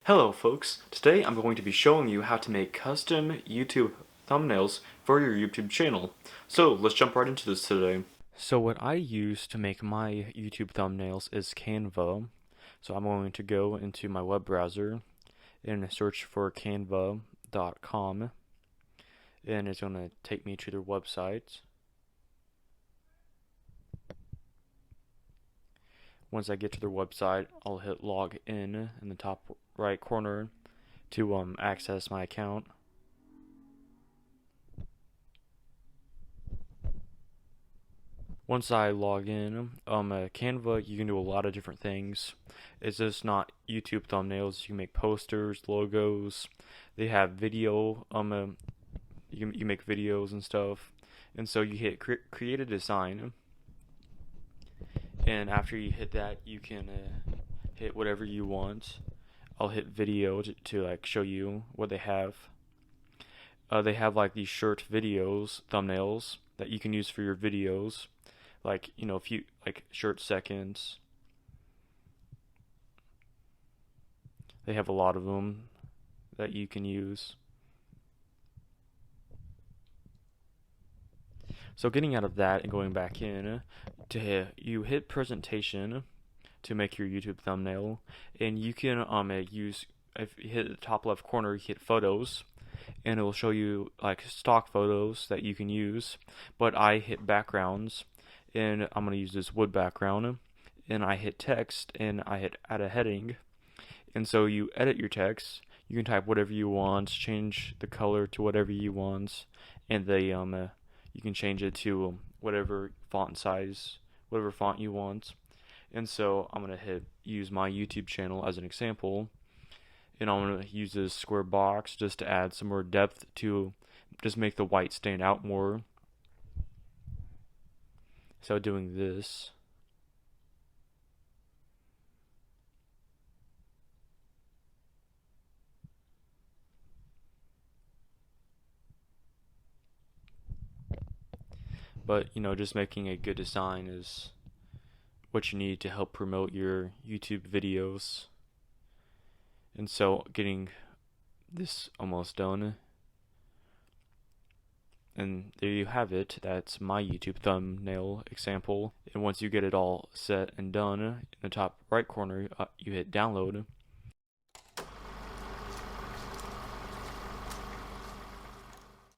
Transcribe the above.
Hello folks, today I'm going to be showing you how to make custom YouTube thumbnails for your YouTube channel. So let's jump right into this today. So what I use to make my YouTube thumbnails is Canva. So I'm going to go into my web browser and search for canva.com, and it's going to take me to their website. Once I get to their website, I'll hit log in the top right corner to access my account. Once I log in, Canva, you can do a lot of different things. It's just not YouTube thumbnails. You can make posters, logos. They have video. You make videos and stuff. And so you hit create a design, and after you hit that, you can hit whatever you want. I'll hit video to like show you what they have. They have like these shirt videos, thumbnails that you can use for your videos, like if you like shirt seconds. They have a lot of them that you can use. So getting out of that and going back in, you hit presentation to make your YouTube thumbnail, and you can use, if you hit the top left corner, you hit photos, and it will show you like stock photos that you can use. But I hit backgrounds, and I'm gonna use this wood background, and I hit text, and I hit add a heading. And so you edit your text. You can type whatever you want, change the color to whatever you want, and you can change it to whatever font size, whatever font you want. And so I'm gonna use my YouTube channel as an example, and I'm gonna use this square box just to add some more depth to just make the white stand out more. So doing this. But just making a good design is what you need to help promote your YouTube videos. And so getting this almost done, and there you have it. That's my YouTube thumbnail example. And once you get it all set and done, in the top right corner you hit download,